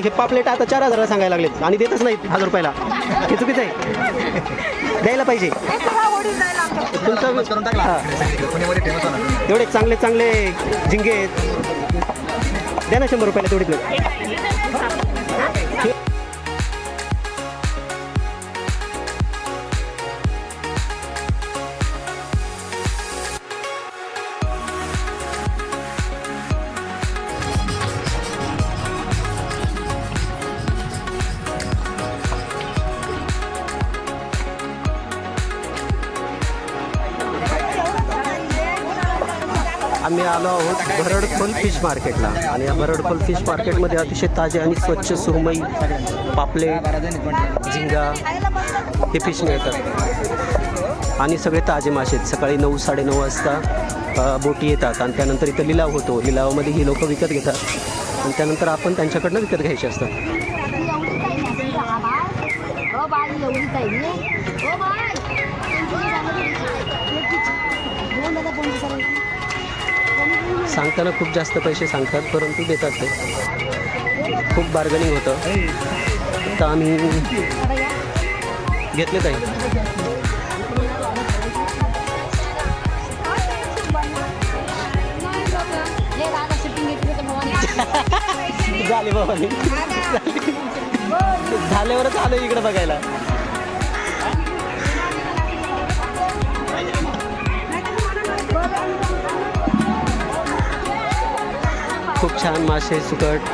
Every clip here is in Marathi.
हे पापलेट आता 4000 सांगायला लागलेत आणि देतच नाहीत 1000 रुपयाला. हे चुकीचं आहे, द्यायला पाहिजे. तुमचं एवढे चांगले चांगले झिंगे आहेत, द्या ना 100 रुपयाला तेवढी प्लेट. आम्ही आलो आहोत भरडखोल फिश मार्केटला आणि या भरडखोल फिश मार्केटमध्ये अतिशय ताजे आणि स्वच्छ सुरमई, पापलेट, झिंगा हे फिश मिळतात आणि सगळे ताजे मासे आहेत. सकाळी 9, 9:30 वाजता बोटी येतात आणि त्यानंतर इथं लिलाव होतो. लिलावामध्ये ही लोक विकत घेतात आणि त्यानंतर आपण त्यांच्याकडनं विकत घ्यायचे असतात. सांगताना खूप जास्त पैसे सांगतात परंतु देतात ते. खूप बार्गनिंग होतं तर आम्ही घेतले ताई. झाले बाबा झाल्यावरच आलो इकडे बघायला. खूप छान मासे, सुकट.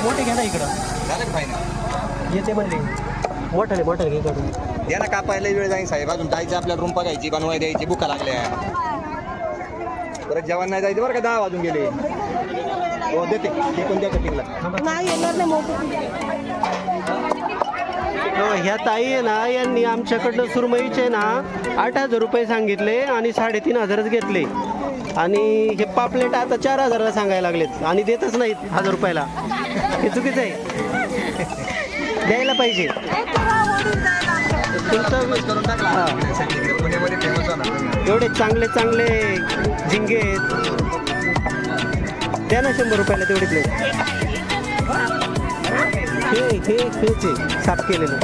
मोठे घ्या ना इकडं. येते म्हणले मोठाले मोठाले घे करून द्या ना. कापायला वेळ जाईल साहेब, अजून जायचं आपल्याला रूम बघायची, बनवाय द्यायची, भुका लागल्या. परत जेवण नाही जायचं बरं का, 10 वाजून गेले. हो देते ते कोणत्या कटिंगला हो. ह्या ताई आहे ना, यांनी आमच्याकडनं सुरमईचे ना 8000 रुपये सांगितले आणि 3500च घेतले आणि हे पापलेट आता 4000ला सांगायला लागलेत आणि देतच नाहीत 1000 रुपयाला. हे चुकीचं आहे, द्यायला पाहिजे. तुमचं एवढे चांगले चांगले झिंगे आहेत, द्या ना 100 रुपयाला तेवढी प्लेट. हे साफ केलेलं.